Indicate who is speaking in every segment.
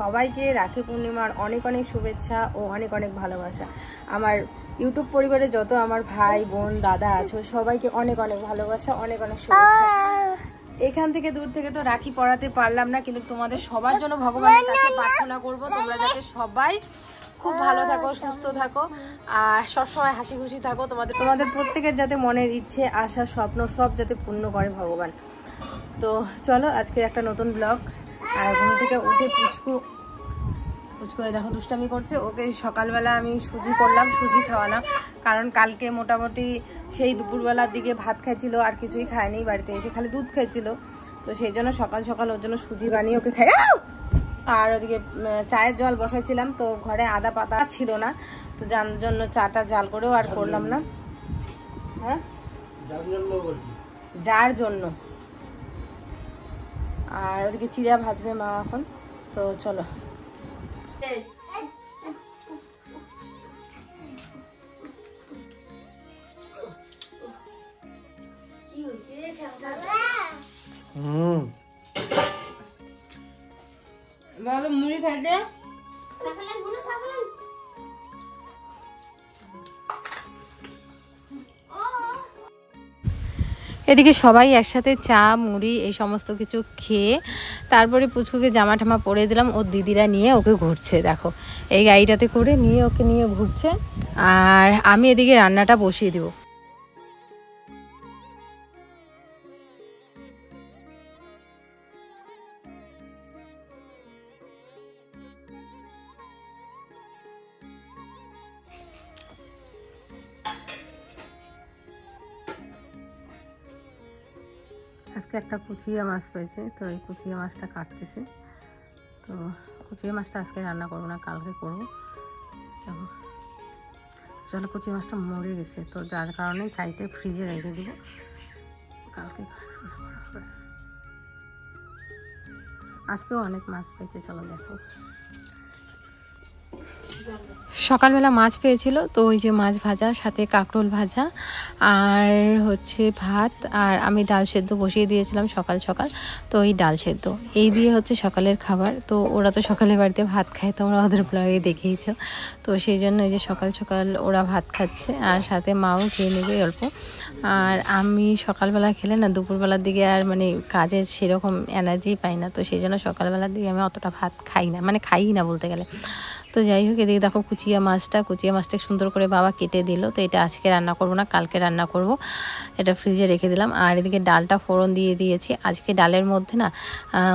Speaker 1: সবাইকে রাখি পূর্ণিমার অনেক অনেক শুভেচ্ছা ও অনেক অনেক ভালোবাসা। আমার ইউটিউব পরিবারে যত আমার ভাই বোন দাদা আছে সবাইকে অনেক অনেক ভালোবাসা, অনেক অনেক শুভেচ্ছা। এখান থেকে দূর থেকে তো রাখি পরাতে পারলাম না, কিন্তু তোমাদের সবার জন্য ভগবানের কাছে প্রার্থনা করব তোমরা যাতে সবাই খুব ভালো থাকো, সুস্থ থাকো আর সবসময় হাসি খুশি থাকো। তোমাদের প্রত্যেকের যাতে মনের ইচ্ছে আশা স্বপ্ন সব যাতে পূর্ণ করে ভগবান। তো চলো আজকে একটা নতুন ব্লগ। আর ঘুম থেকে উঠে পুচকু দেখো দুষ্টামি করছে। ওকে সকালবেলা আমি সুজি করলাম, সুজি খাওয়ালাম, কারণ কালকে মোটামুটি সেই দুপুরবেলার দিকে ভাত খাইছিল আর কিছুই খায়নি, বাড়িতে এসে খালি দুধ খাইছিল। তো সেই জন্য সকাল সকাল ওর জন্য সুজি বানিয়ে ওকে খাই। আর ওদিকে চায়ের জল বসাইছিলাম, তো ঘরে আদা পাতা ছিল না, তো যার জন্য চাটা জাল করেও আর করলাম না। হ্যাঁ, যার জন্য। আর ওদিকে চিড়া ভাজবে মা এখন। তো চলো মুড়ি খাইতে এদিকে সবাই একসাথে চা মুড়ি এই সমস্ত কিছু খেয়ে তারপরে পুচকুকে জামা ঠামা পরে দিলাম। ওর দিদিরা নিয়ে ওকে ঘুরছে, দেখো এই গাড়িটাতে করে নিয়ে ওকে নিয়ে ঘুরছে। আর আমি এদিকে রান্নাটা বসিয়ে দেবো। আজকে একটা কুচিয়া মাছ পেয়েছে, তো এই কুচিয়া মাছটা কাটতেছে। তো কুচিয়া মাছটা আজকে রান্না করবো না, কালকে করবো। চলো কুচিয়া মাছটা মরে গেছে, তো যার কারণে কাইটে ফ্রিজে রেখে দিব, কালকে আজকেও অনেক মাছ পেয়েছে। চলো দেখো, সকালবেলা মাছ পেয়েছিল, তো ওই যে মাছ ভাজা সাথে কাঁকরোল ভাজা আর হচ্ছে ভাত, আর আমি ডাল সেদ্ধ বসিয়ে দিয়েছিলাম সকাল সকাল। তো ওই ডাল সেদ্ধ এই দিয়ে হচ্ছে সকালের খাবার। তো ওরা তো সকালে বাড়িতে ভাত খায়, তোমরা ওদের ব্লগে দেখেইছো। তো সেই জন্য এই যে সকাল সকাল ওরা ভাত খাচ্ছে আর সাথে মাও খেয়ে নেবে অল্প। আর আমি সকালবেলা খেলে না দুপুরবেলার দিকে আর মানে কাজের সেরকম এনার্জি পাই না, তো সেই জন্য সকালবেলার দিকে আমি অতটা ভাত খাই না, মানে খাই না বলতে গেলে। তো যাই হোক, এদিকে দেখো কুচিয়া মাছটা সুন্দর করে বাবা কেটে দিল। তো এটা আজকে রান্না করব না, কালকে রান্না করব। এটা ফ্রিজে রেখে দিলাম। আর এদিকে ডালটা ফোড়ন দিয়ে দিয়েছি। আজকে ডালের মধ্যে না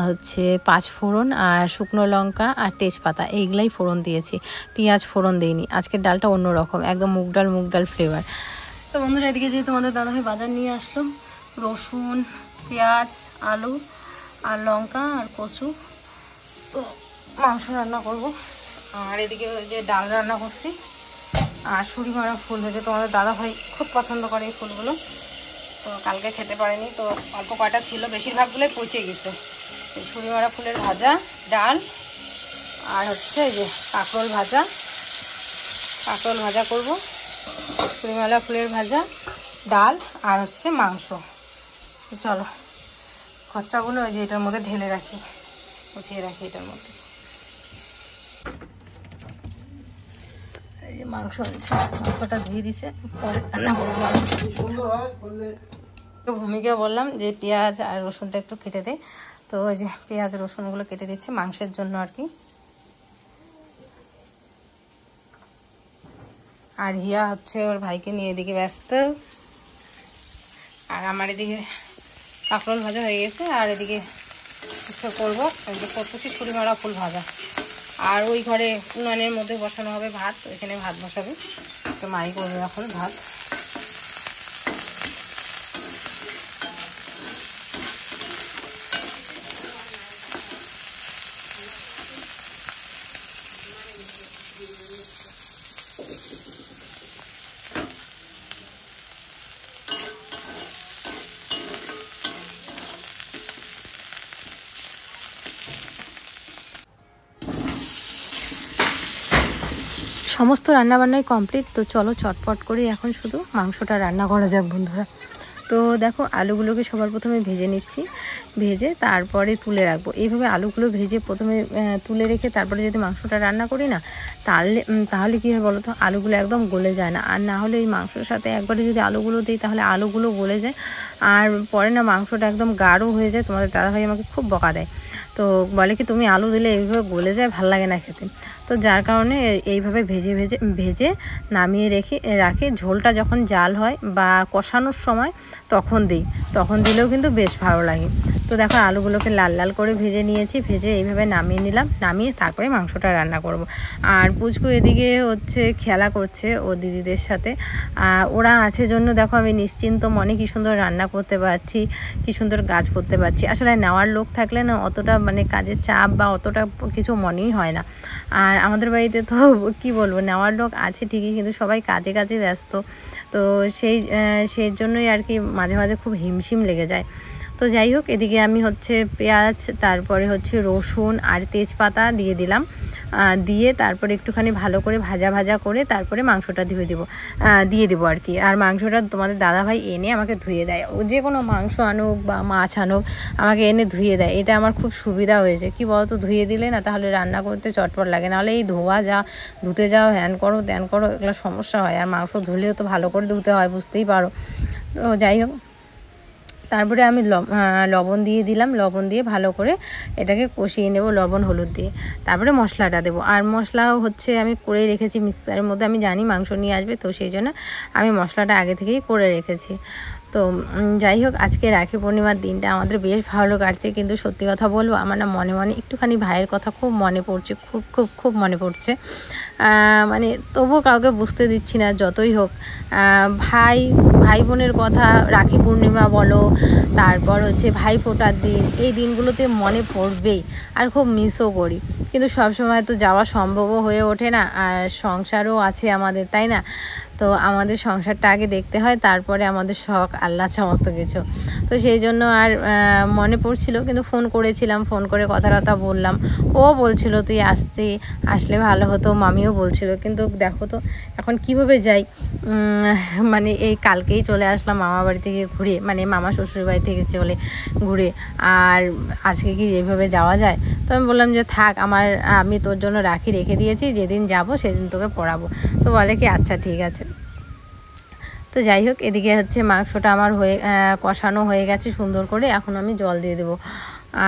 Speaker 1: হচ্ছে 5 ফোড়ন আর শুকনো লঙ্কা আর তেজপাতা এইগুলাই ফোড়ন দিয়েছি, পেঁয়াজ ফোড়ন দিইনি। আজকের ডালটা অন্যরকম, একদম মুগ ডাল ফ্লেভার। তো বন্ধুরা এদিকে যে তোমাদের দাদাভাই বাজার নিয়ে আসলো, রসুন পেঁয়াজ আলু আর লঙ্কা আর কচু। তো মাংস রান্না করব। আর এদিকে যে ডাল রান্না করছি আর সুরি মারা ফুল হয়েছে, তোমাদের দাদাভাই খুব পছন্দ করে এই ফুলগুলো। তো কালকে খেতে পারেনি, তো অল্প কয়টা ছিল, বেশিরভাগগুলোই পচে গেছে। এই সুরি মারা ফুলের ভাজা, ডাল আর হচ্ছে এই যে কাঁকরোল ভাজা করব। সুরি মারা ফুলের ভাজা, ডাল আর হচ্ছে মাংস। তো চলো খরচাগুলো ওই যে এটার মধ্যে ঢেলে রাখি, গুছিয়ে রাখি এটার মধ্যে। এই যে মাংস আছে, মাংসটা ধুয়ে দিছে, পরে রান্না করবো। তো ভূমিকে বললাম যে পেঁয়াজ আর রসুনটা একটু কেটে দে, তো ওই যে পেঁয়াজ রসুন এগুলো কেটে দিচ্ছে মাংসের জন্য আর কি। আর হিয়া হচ্ছে ওর ভাইকে নিয়ে এদিকে ব্যস্ত। আর আমার এদিকে কাঁকরোল ভাজা হয়ে গেছে, আর এদিকে কিছু করবো, ওই যে করতেছি ছুরি মারা ফুল ভাজা। আর ওই ঘরে উনানের মধ্যে বসানো হবে ভাত, ওইখানে ভাত বসাবে। তো মাই করবে এখন ভাত। সমস্ত রান্নাবান্নাই কমপ্লিট। তো চলো চটপট করে এখন শুধু মাংসটা রান্না করা যাক বন্ধুরা। তো দেখো আলুগুলোকে সবার প্রথমে ভেজে নিচ্ছি, ভেজে তারপরে তুলে রাখবো। এইভাবে আলুগুলো ভেজে প্রথমে তুলে রেখে তারপরে যদি মাংসটা রান্না করি না, তাহলে কী হয় বলো তো, আলুগুলো একদম গলে যায় না। আর না হলে এই মাংসের সাথে একবারে যদি আলুগুলো দিই তাহলে আলুগুলো গলে যায়, আর পরে না মাংসটা একদম গাঢ় হয়ে যায়। তোমাদের দাদাভাই আমাকে খুব বকা দেয়, তো বলে কি তুমি আলু দিলে এইভাবে গলে যায়, ভাল লাগে না খেতে। তো যার কারণে এইভাবে ভেজে নামিয়ে রাখি। ঝোলটা যখন জাল হয় বা কষানোর সময় তখন দিলেও কিন্তু বেশ ভালো লাগে। তো দেখো আলুগুলোকে লাল লাল করে ভেজে নিয়েছি, ভেজে এইভাবে নামিয়ে নিলাম, নামিয়ে তারপরে মাংসটা রান্না করব। আর পুচকু এদিকে হচ্ছে খেলা করছে ও দিদিদের সাথে, ওরা আছে জন্য দেখো আমি নিশ্চিন্ত মনে কি সুন্দর রান্না করতে পারছি, কি সুন্দর কাজ করতে পারছি। আসলে নেওয়ার লোক থাকলে না অতটা মানে কাজের চাপ বা অতটা কিছু মনেই হয় না। আর আমাদের বাড়িতে তো কি বলবো, নেওয়ার লোক আছে ঠিকই, কিন্তু সবাই কাজে কাজে ব্যস্ত। তো সেই জন্যই আর কি মাঝে মাঝে খুব হিমশিম লেগে যায়। তো যাই হোক, এদিকে আমি হচ্ছে পেঁয়াজ, তারপরে হচ্ছে রসুন আর তেজপাতা দিয়ে দিলাম, দিয়ে তারপরে একটুখানি ভালো করে ভাজা করে তারপরে মাংসটা দিয়ে দেবো আর কি। আর মাংসটা তোমাদের দাদাভাই এনে আমাকে ধুয়ে দেয়, ও যে কোনো মাংস আনুক বা মাছ আনুক আমাকে এনে ধুয়ে দেয়। এটা আমার খুব সুবিধা হয়েছে, কি বলতো, ধুয়ে দিলে না তাহলে রান্না করতে চটপট লাগে, নাহলে এই ধুতে যাও, হ্যান করো ত্যান করো, এগুলো সমস্যা হয়। আর মাংস ধুলেও তো ভালো করে ধুতে হয়, বুঝতেই পারো। তো যাই হোক, তারপরে আমি লবণ দিয়ে দিলাম, লবণ দিয়ে ভালো করে এটাকে কষিয়ে নেব লবণ হলুদ দিয়ে। তারপরে মশলাটা দেবো, আর মশলাও হচ্ছে আমি করে রেখেছি মিক্সারের মধ্যে। আমি জানি মাংস নিয়ে আসবে, তো সেই জন্য আমি মশলাটা আগে থেকেই করে রেখেছি। তো যাই হোক, আজকে রাখি পূর্ণিমার দিনটা আমাদের বেশ ভালো কাটছে। কিন্তু সত্যি কথা বলবো, আমার না মনে মনে একটুখানি ভাইয়ের কথা খুব মনে পড়ছে, খুব খুব খুব মনে পড়ছে। মানে তবুও কাউকে বুঝতে দিচ্ছি না। যতই হোক, ভাই বোনের কথা, রাখি পূর্ণিমা বলো, তারপর হচ্ছে ভাই ফোঁটার দিন, এই দিনগুলোতে মনে পড়বেই, আর খুব মিসও করি। কিন্তু সবসময় তো যাওয়া সম্ভবও হয়ে ওঠে না, আর সংসারও আছে আমাদের, তাই না? তো আমাদের সংসারটা আগে দেখতে হয়, তারপরে আমাদের শখ আহ্লাদ সমস্ত কিছু। তো সেই জন্য আর মনে পড়ছিল, কিন্তু ফোন করেছিলাম, ফোন করে কথা বললাম। ও বলছিল তুই আসলে ভালো হতো, মামিও বলছিল। কিন্তু দেখো তো এখন কিভাবে যাই। মানে এই কালকেই চলে আসলাম মামা বাড়ি থেকে ঘুরে, মানে মামা শ্বশুর বাড়ি থেকে ঘুরে, আর আজকে কি এইভাবে যাওয়া যায়? তো আমি বললাম যে থাক, আমি তোর জন্য রাখি রেখে দিয়েছি, যেদিন যাব সেদিন তোকে পড়াবো। তো বলে কি আচ্ছা ঠিক আছে। তো যাই হোক, এদিকে হচ্ছে মাংসটা আমার কষানো হয়ে গেছে সুন্দর করে, এখন আমি জল দিয়ে দেবো।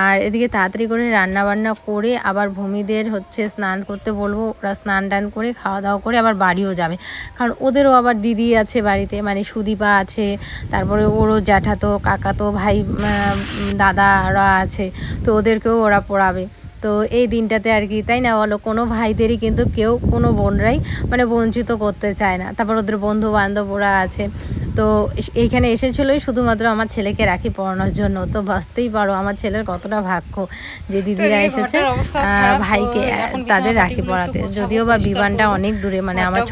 Speaker 1: আর এদিকে তাড়াতাড়ি করে রান্না বান্না করে আবার ভূমিদের হচ্ছে স্নান করতে বলবো, ওরা স্নান টান করে খাওয়া দাওয়া করে আবার বাড়িও যাবে, কারণ ওদেরও আবার দিদি আছে বাড়িতে, মানে সুদীপা আছে, তারপরে ওরও জ্যাঠাতো কাকাতো ভাই দাদারা আছে, তো ওদেরকেও ওরা পড়াবে। তো এই দিনটাতে আর কি, তাই না বলো, কোনো ভাইদেরই কিন্তু কোনো বোনরাই মানে বঞ্চিত করতে চায় না। তারপর ওদের বন্ধু বান্ধব ওরা আছে, তো এইখানে এসেছিলোই শুধুমাত্র আমার ছেলেকে রাখি পরানোর জন্য। তো বুঝতেই পারো আমার ছেলের কতটা ভাগ্য যে দিদিরা এসেছে ভাইকে তাদের রাখি পরাতে। যদিও বা বিমানটা অনেক দূরে, মানে আমার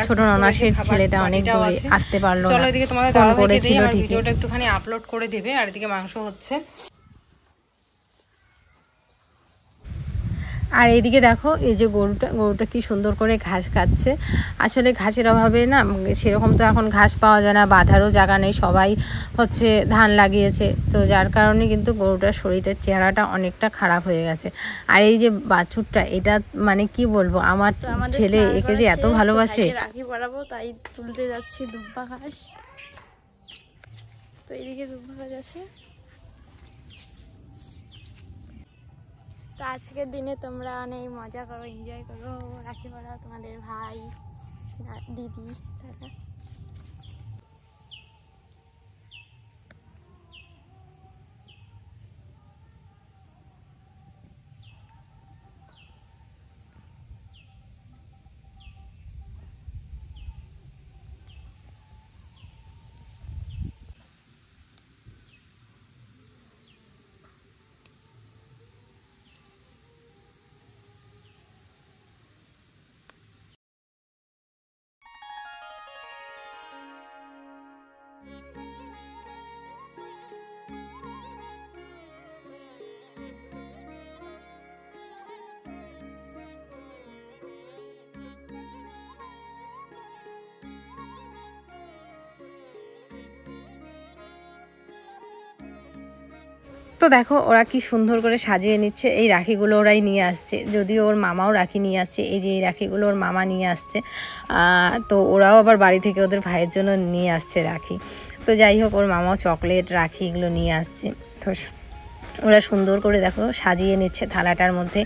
Speaker 1: ছোট ননাসের ছেলেটা অনেক দূরে, আসতে পারলো না, ফোন করেছিল ঠিকই। একটুখানি আপলোড করে দেবে। আর এদিকে মাংস হচ্ছে, আর এইদিকে দেখো এই যে গরুটা কি সুন্দর করে ঘাস খাচ্ছে। আসলে ঘাসের অভাবে না সেরকম তো এখন ঘাস পাওয়া যায় না, বাঁধারও জায়গা নেই, সবাই হচ্ছে ধান লাগিয়েছে। তো যার কারণে কিন্তু গরুটার শরীরের চেহারাটা অনেকটা খারাপ হয়ে গেছে। আর এই যে বাছুরটা, এটা মানে কি বলবো, আমার ছেলে একে যে এত ভালোবাসে।
Speaker 2: রাখি পরাবো তাই তুলতে যাচ্ছি দুব্বা ঘাস। তো এইদিকে দুব্বা ঘাস আছে। তো আজকের দিনে তোমরা অনেক মজা করো, এনজয় করো, রাখি পরাও তোমাদের ভাই দিদি দাদা।
Speaker 1: তো দেখো ওরা কি সুন্দর করে সাজিয়ে নিচ্ছে। এই রাখিগুলো ওরাই নিয়ে আসছে, যদিও ওর মামাও রাখি নিয়ে আসছে। এই যে এই রাখিগুলো ওর মামা নিয়ে আসছে, তো ওরাও আবার বাড়ি থেকে ওদের ভাইয়ের জন্য নিয়ে আসছে রাখি। তো যাই হোক, ওর মামাও চকলেট রাখি এগুলো নিয়ে আসছে। তো ওরা সুন্দর করে দেখো সাজিয়ে নিচ্ছে থালাটার মধ্যে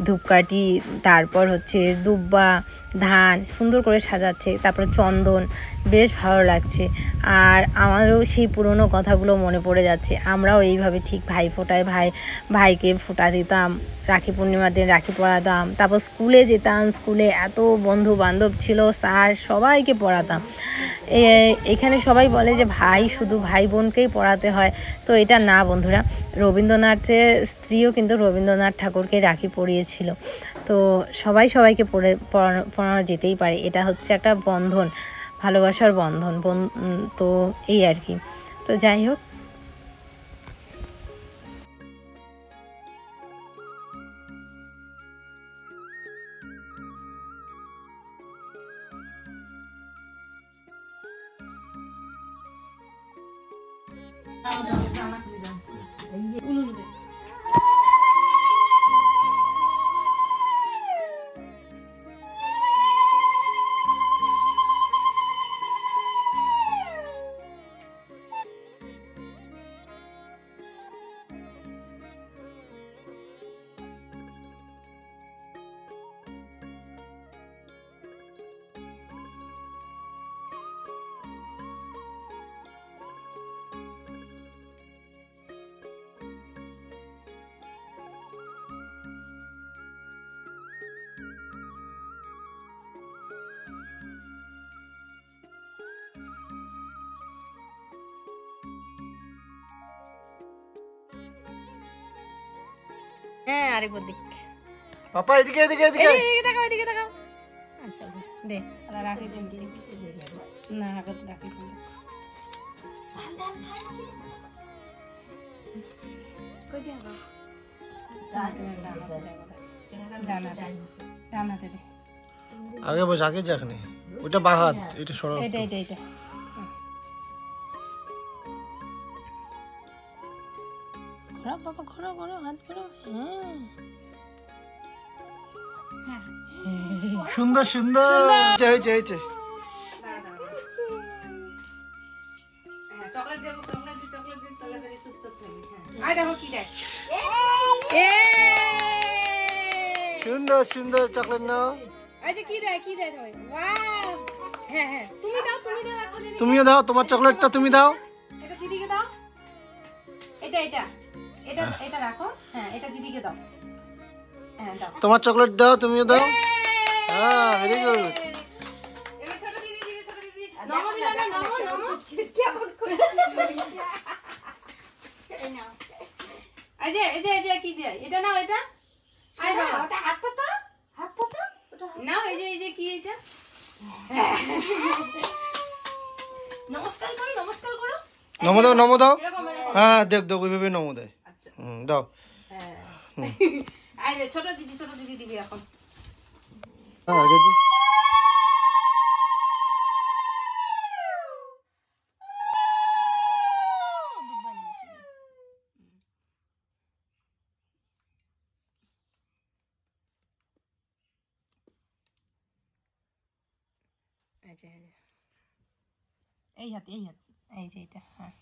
Speaker 1: ধূপকাঠি, তারপর হচ্ছে দুব্বা, ধান সুন্দর করে সাজাচ্ছে, তারপর চন্দন, বেশ ভালো লাগছে। আর আমারও সেই পুরনো কথাগুলো মনে পড়ে যাচ্ছে। আমরাও এইভাবে ঠিক ভাইফোঁটায় ভাইকে ফোঁটা দিতাম, রাখি পূর্ণিমার দিন রাখি পরাতাম, তারপর স্কুলে যেতাম, স্কুলে এত বন্ধু বান্ধব ছিল, স্যার সবাইকে পড়াতাম। এখানে সবাই বলে যে ভাই শুধু ভাই বোনকেই পড়াতে হয়, তো এটা না বন্ধুরা। রবীন্দ্রনাথের স্ত্রীও কিন্তু রবীন্দ্রনাথ ঠাকুরকে রাখি পরিয়েছিল। তো সবাইকে পড়ানো যেতেই পারে, এটা হচ্ছে একটা বন্ধন, ভালোবাসার বন্ধন। তো এই আর কি। তো যাই হোক, হ্যাঁ আরেকবার দিক
Speaker 3: পাপা, এদিকে এদিকে এদিকে
Speaker 1: এদিকে তাকাও, এদিকে তাকাও। আচ্ছা দে, রাখি না রাখি ডানাতে দে।
Speaker 3: আগে বস, আগে যাক নি, ওটা বাহাত, এটা সরাও।
Speaker 1: এটা বাবা, ঘোরো হাত ঘোরো। হ্যাঁ,
Speaker 3: সুন্দর সুন্দর হয়েছে হয়েছে।
Speaker 1: চকলেট দেবো, চকলেট দিন, তাহলে চুপচাপ থাকবি। হ্যাঁ, দেখো কি দেখ।
Speaker 3: সুন্দর সুন্দর চকলেট নাও।
Speaker 1: আচ্ছা কি দেয় ওয়াও। হ্যাঁ তুমি দাও
Speaker 3: তুমিও দাও, তোমার চকলেটটা তুমি দাও।
Speaker 1: এটা দিদিকে দাও। এটা রাখো। হ্যাঁ, এটা দিদিকে দাও। হ্যাঁ দাও।
Speaker 3: তোমার চকলেট দাও, তুমিও দাও। হ্যাঁ, ভেরি গুড।
Speaker 1: এবার ছোট দিদি দিবে, ছোট দিদি। নমো দিলা না, নমো। কেমন করে? এই নাও। এই যে কি দেয়? এটা নাও, এটা। আই বাবা, ওটা হাত পাতা। ওটা নাও। এই যে কি এটা? নমস্কার করো।
Speaker 3: নমো দাও। হ্যাঁ, দেখ ওইভাবে নমো দেয়। দাও।
Speaker 1: হ্যাঁ, ছোট দিদি দিবি এখন।
Speaker 3: আগে দি।
Speaker 1: এই হাত, এই যে এটা। হ্যাঁ,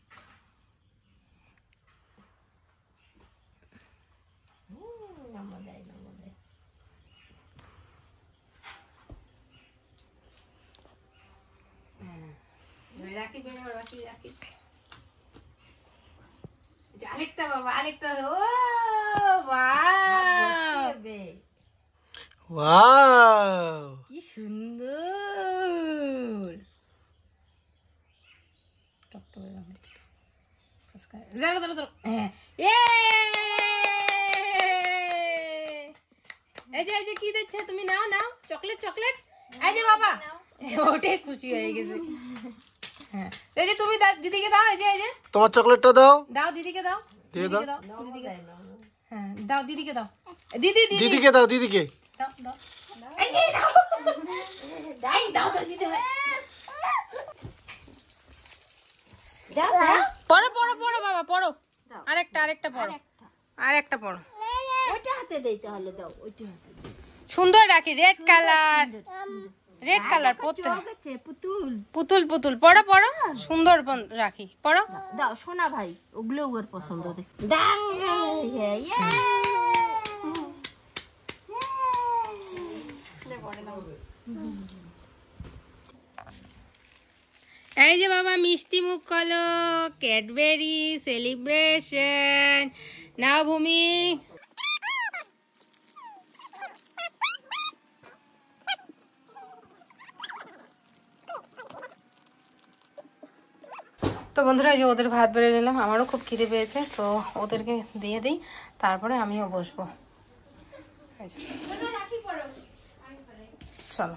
Speaker 1: রাখি আরেকটা বাবা, আরেকটা। ও
Speaker 3: ওয়াও,
Speaker 1: কি সুন্দর। এই যে কি দিচ্ছে? তুমি নাও চকলেট। এই যে বাবা, ওটাই খুশি হয়ে গেছে। হ্যাঁ, এই যে তুমি দিদিকে দাও। এই যে
Speaker 3: তোমার চকলেটটা দাও।
Speaker 1: দিদিকে দাও। হ্যাঁ, দাও দিদিকে দাও।
Speaker 3: দিদিকে দাও, দিদিকে
Speaker 1: দাও। এই যে দাও দিদি। পড়ো বাবা, পড়ো। আরেকটা পড়ো, আরেকটা পড়ো।
Speaker 4: ওইটা হাতে দেই তাহলে, দাও ওইটা হাতে।
Speaker 1: সুন্দর রাখি, রেড কালার, রেড কালার পড়তে
Speaker 4: গেছে পুতুল
Speaker 1: পুতুল পুতুল পড়ো পড়ো, সুন্দর রাখি পড়ো।
Speaker 4: দাও সোনা ভাই, ওগুলো ওর পছন্দ। দেখ দাও,
Speaker 1: এই যে বাবা মিষ্টি মুখ কলো, ক্যাডবেরি সেলিব্রেশন নাও ভূমি। তো বন্ধুরা এই যে ওদের ভাত বেড়ে নিলাম, আমারও খুব খিদে পেয়েছে, তো ওদেরকে দিয়ে দিই, তারপরে আমিও বসবো। চলো।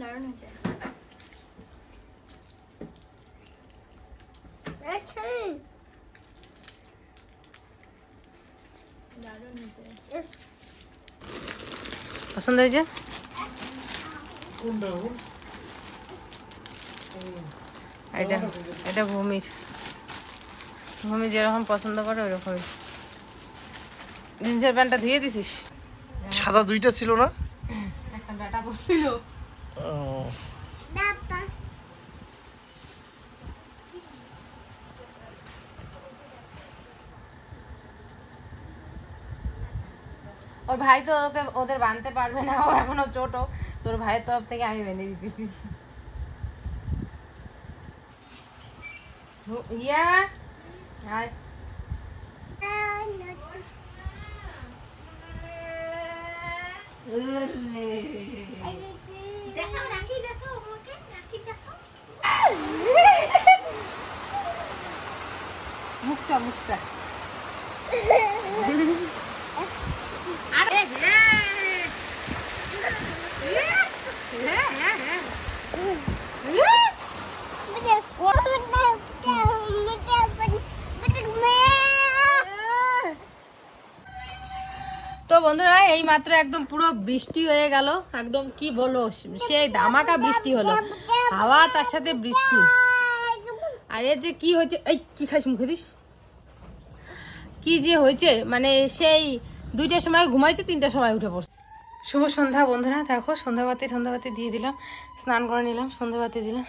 Speaker 2: দারুণ হয়েছে।
Speaker 1: পছন্দ হয়েছে? এটা এটা ভূমির, ভূমি যেরকম পছন্দ করে ওরকমই। জিন্সের প্যান্টটা ধুয়ে দিছিস?
Speaker 3: সাদা দুইটা ছিল না?
Speaker 1: একটা ব্যাটা বসছিল। ওর ভাই তো ওদের বাঁধতে পারবে না, ও এখনো ছোট, তোর ভাইয়ের তরফ থেকে আমি বেঁধে দিতেছি। ইয়া আয়।
Speaker 4: দেখো রাখি, দেখো আমাকে রাখি, দেখো
Speaker 1: মুখটা মুখটা। তো বন্ধুরা এই মাত্র একদম পুরো বৃষ্টি হয়ে গেল, একদম কি বলো, সেই ধামাকা বৃষ্টি হলো, হাওয়া তার সাথে বৃষ্টি। আর এর যে কি হয়েছে, এই কি খাইস মুখে দিস, কি যে হয়েছে, মানে সেই 2টার সময় ঘুমাইছে, 3টার সময় উঠে পড়ছে। শুভ সন্ধ্যা বন্ধুরা, দেখো সন্ধ্যাবাতি দিয়ে দিলাম, স্নান করে নিলাম, সন্ধ্যাবাতি দিলাম,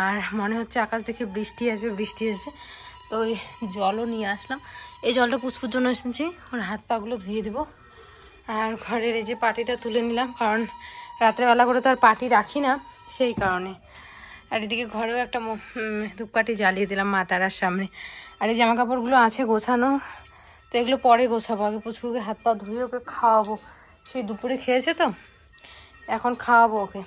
Speaker 1: আর মনে হচ্ছে আকাশ দেখে বৃষ্টি আসবে বৃষ্টি আসবে। তো ওই জলও নিয়ে আসলাম, এই জলটা পুষ্পুর জন্য এসেছি, ওর হাত পাগুলো ধুয়ে দেবো। আর ঘরের এই যে পাটিটা তুলে নিলাম, কারণ রাত্রেবেলা করে তো আর পাটি রাখি না, সেই কারণে। আর এদিকে ঘরেও একটা ধূপকাঠি জ্বালিয়ে দিলাম মা তারার সামনে। আর এই জামা কাপড়গুলো আছে গোছানো, তো এগুলো পরে গোছাবো, আগে পুচকুকে হাত পা ধুয়ে ওকে খাওয়াবো, সেই দুপুরে খেয়েছে তো, এখন খাওয়াবো ওকে।